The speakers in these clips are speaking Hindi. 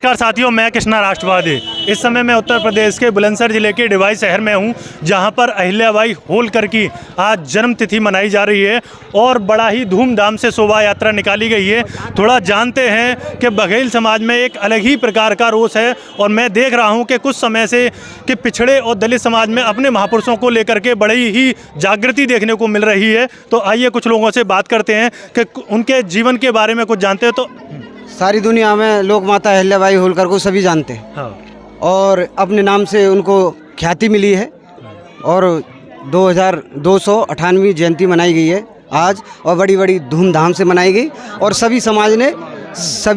नमस्कार साथियों, मैं कृष्णा राष्ट्रवादी। इस समय मैं उत्तर प्रदेश के बुलंदशहर जिले के डिवाई शहर में हूं, जहां पर अहिल्याबाई होलकर की आज जन्म तिथि मनाई जा रही है और बड़ा ही धूमधाम से शोभा यात्रा निकाली गई है। थोड़ा जानते हैं कि बघेल समाज में एक अलग ही प्रकार का रोष है और मैं देख रहा हूं कि कुछ समय से कि पिछड़े और दलित समाज में अपने महापुरुषों को लेकर के बड़ी ही जागृति देखने को मिल रही है। तो आइए कुछ लोगों से बात करते हैं कि उनके जीवन के बारे में कुछ जानते हैं। तो सारी दुनिया में लोक माता अहिल्याबाई होलकर को सभी जानते हैं। हाँ। और अपने नाम से उनको ख्याति मिली है और 2298वीं जयंती मनाई गई है आज, और बड़ी बड़ी धूमधाम से मनाई गई और सभी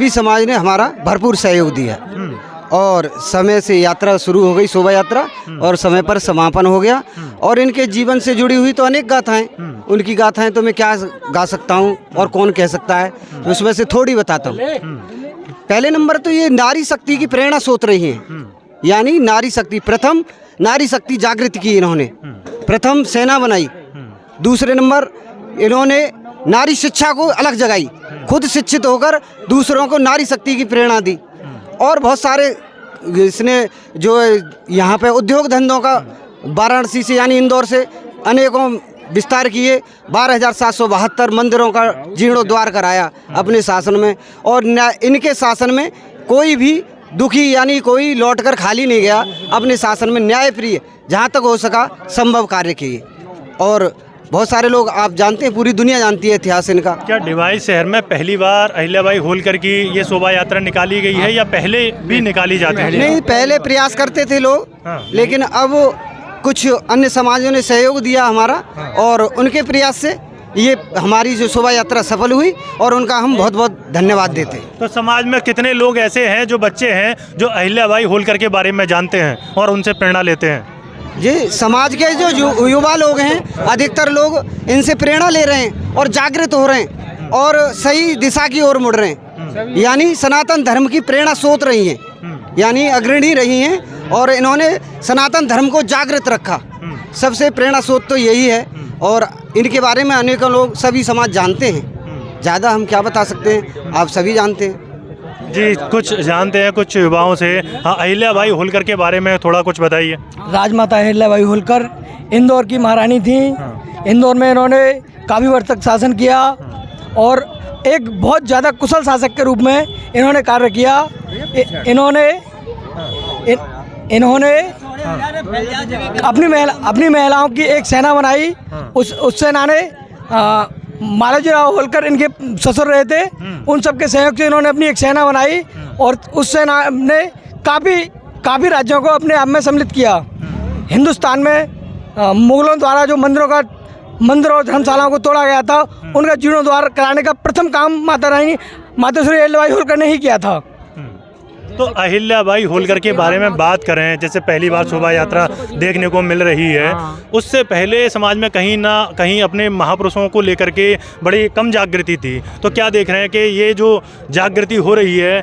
समाज ने हमारा भरपूर सहयोग दिया और समय से यात्रा शुरू हो गई, शोभा यात्रा, और समय पर समापन हो गया। और इनके जीवन से जुड़ी हुई तो अनेक गाथाएं, उनकी गाथाएं तो मैं क्या गा सकता हूं और कौन कह सकता है, तो उसमें से थोड़ी बताता हूं। पहले नंबर तो ये नारी शक्ति की प्रेरणा स्रोत रही है, यानी नारी शक्ति, प्रथम नारी शक्ति जागृत की इन्होंने, प्रथम सेना बनाई। दूसरे नंबर इन्होंने नारी शिक्षा को अलग जगाई, खुद शिक्षित होकर दूसरों को नारी शक्ति की प्रेरणा दी। और बहुत सारे इसने जो यहाँ पे उद्योग धंधों का वाराणसी से यानी इंदौर से अनेकों विस्तार किए, 12,772 मंदिरों का जीर्णोद्धार कराया अपने शासन में। और इनके शासन में कोई भी दुखी यानी कोई लौटकर खाली नहीं गया, अपने शासन में न्यायप्रिय जहाँ तक हो सका संभव कार्य किए। और बहुत सारे लोग आप जानते हैं, पूरी दुनिया जानती है इतिहास इनका। क्या डिवाई शहर में पहली बार अहिल्याबाई होलकर की ये शोभा यात्रा निकाली गई है या पहले भी निकाली जाती है? नहीं, पहले प्रयास करते थे लोग, लेकिन अब कुछ अन्य समाजों ने सहयोग दिया हमारा, और उनके प्रयास से ये हमारी जो शोभा यात्रा सफल हुई और उनका हम बहुत बहुत धन्यवाद देते हैं। तो समाज में कितने लोग ऐसे हैं जो बच्चे हैं जो अहिल्याबाई होलकर के बारे में जानते हैं और उनसे प्रेरणा लेते हैं? जी, समाज के जो युवा लोग हैं, अधिकतर लोग इनसे प्रेरणा ले रहे हैं और जागृत हो रहे हैं और सही दिशा की ओर मुड़ रहे हैं, यानी सनातन धर्म की प्रेरणा स्रोत रही हैं, यानी अग्रणी रही हैं और इन्होंने सनातन धर्म को जागृत रखा। सबसे प्रेरणा स्रोत तो यही है और इनके बारे में अनेकों लोग, सभी समाज जानते हैं। ज़्यादा हम क्या बता सकते हैं, आप सभी जानते हैं। जी, कुछ जानते हैं कुछ युवाओं से। हाँ, अहिल्याबाई होलकर के बारे में थोड़ा कुछ बताइए। राजमाता अहिल्याबाई होलकर इंदौर की महारानी थी। इंदौर में इन्होंने काफ़ी वर्ष तक शासन किया और एक बहुत ज़्यादा कुशल शासक के रूप में इन्होंने कार्य किया। इन्होंने अपनी महिलाओं की एक सेना बनाई। उस सेना ने मालोजीराव होलकर इनके ससुर रहे थे, उन सब के सहयोग से इन्होंने अपनी एक सेना बनाई और उस सेना ने काफ़ी राज्यों को अपने आप में सम्मिलित किया। हिंदुस्तान में मुगलों द्वारा जो मंदिरों और धर्मशालाओं को तोड़ा गया था, उनका जीर्णोद्धार कराने का प्रथम काम माताश्री अहिल्याबाई होलकर ने ही किया था। तो अहिल्याबाई होलकर के बारे में बात करें, जैसे पहली बार शोभा यात्रा देखने को मिल रही है, उससे पहले समाज में कहीं ना कहीं अपने महापुरुषों को लेकर के बड़ी कम जागृति थी। तो क्या देख रहे हैं कि ये जो जागृति हो रही है,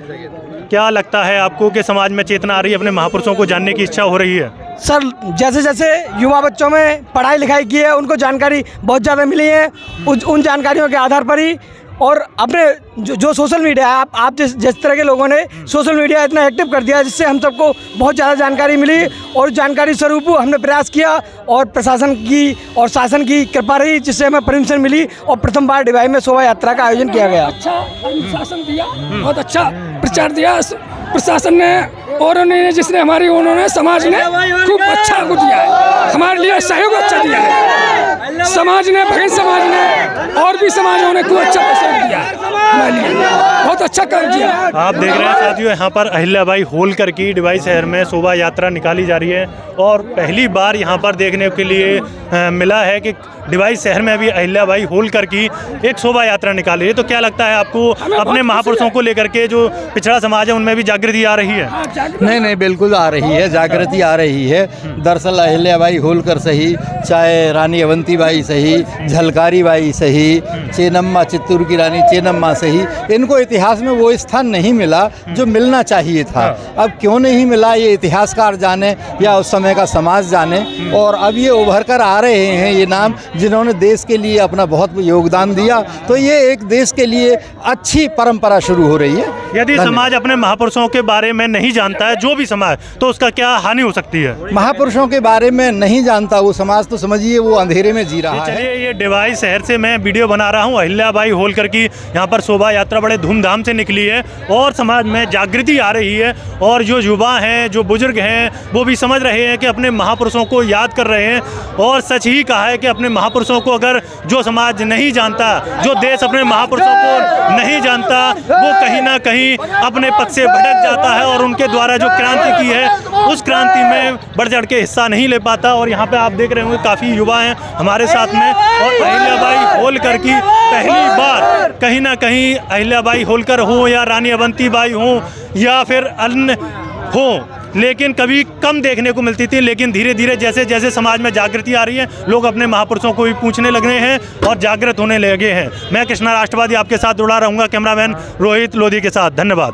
क्या लगता है आपको कि समाज में चेतना आ रही है, अपने महापुरुषों को जानने की इच्छा हो रही है? सर, जैसे जैसे युवा बच्चों में पढ़ाई लिखाई की है, उनको जानकारी बहुत ज़्यादा मिली है। उन जानकारियों के आधार पर ही और अपने जो सोशल मीडिया है, आप जिस तरह के लोगों ने सोशल मीडिया इतना एक्टिव कर दिया, जिससे हम सबको बहुत ज़्यादा जानकारी मिली और जानकारी स्वरूप हमने प्रयास किया और प्रशासन की और शासन की कृपा रही, जिससे हमें परमिशन मिली और प्रथम बार डिवाई में शोभा यात्रा का आयोजन किया गया। अच्छा अनुशासन दिया, बहुत अच्छा प्रचार दिया प्रशासन ने, और जिसने उन्होंने समाज ने खूब अच्छा को दिया है, हमारे लिए सहयोग अच्छा दिया है। समाज ने, भगत समाज ने और भी समाजों ने खूब अच्छा सहयोग दिया है, हमारे लिए बहुत अच्छा काम किया। आप देख रहे हैं साथियों, यहाँ पर अहिल्याबाई होलकर की डिवाई शहर में शोभा यात्रा निकाली जा रही है और पहली बार यहाँ पर देखने के लिए मिला है कि डिवाई शहर में अभी अहिल्याबाई होलकर की एक शोभा यात्रा निकाली है। तो क्या लगता है आपको, अपने महापुरुषों को लेकर के जो पिछड़ा समाज है उनमें भी जागृति आ रही है? नहीं नहीं, बिल्कुल आ रही है, जागृति आ रही है। दरअसल अहिल्याबाई होलकर सही, चाहे रानी अवंतीबाई सही, झलकारी बाई सही, चेन्नम्मा, चित्तूर की रानी चेन्नम्मा सही, इनको इतिहास में वो स्थान नहीं मिला जो मिलना चाहिए था। अब क्यों नहीं मिला ये इतिहासकार जाने या उस समय का समाज जाने। और अब ये उभर कर आ रहे हैं ये नाम जिन्होंने देश के लिए अपना बहुत योगदान दिया, तो ये एक देश के लिए अच्छी परंपरा शुरू हो रही है। यदि समाज अपने महापुरुषों के बारे में नहीं जानता है, जो भी समाज, तो उसका क्या हानि हो सकती है? महापुरुषों के बारे में नहीं जानता वो समाज, तो समझिए वो अंधेरे में जी रहा है। चलिए, ये डिवाई शहर से मैं वीडियो बना रहा हूँ। अहिल्याबाई होलकर की यहाँ पर शोभा यात्रा बड़े धूमधाम से निकली है और समाज में जागृति आ रही है, और जो युवा हैं, जो बुजुर्ग हैं, वो भी समझ रहे हैं कि अपने महापुरुषों को याद कर रहे हैं। और सच ही कहा है कि अपने महापुरुषों को अगर जो समाज नहीं जानता, जो देश अपने महापुरुषों को नहीं जानता, वो कहीं ना कहीं अपने पथ से भटक जाता है और उनके द्वारा जो क्रांति की है उस क्रांति में बढ़ चढ़ के हिस्सा नहीं ले पाता। और यहाँ पे आप देख रहे होंगे काफ़ी युवा हैं हमारे साथ में, और अहिल्याबाई होलकर की पहली बार कहीं ना कहीं अहिल्याबाई होलकर हो या रानी अवंतीबाई हो या फिर अन्य हो, लेकिन कभी कम देखने को मिलती थी। लेकिन धीरे धीरे जैसे जैसे समाज में जागृति आ रही है, लोग अपने महापुरुषों को भी पूछने लग रहे हैं और जागृत होने लगे हैं। मैं कृष्णा राष्ट्रवादी आपके साथ जुड़ा रहूँगा, कैमरामैन रोहित लोधी के साथ। धन्यवाद।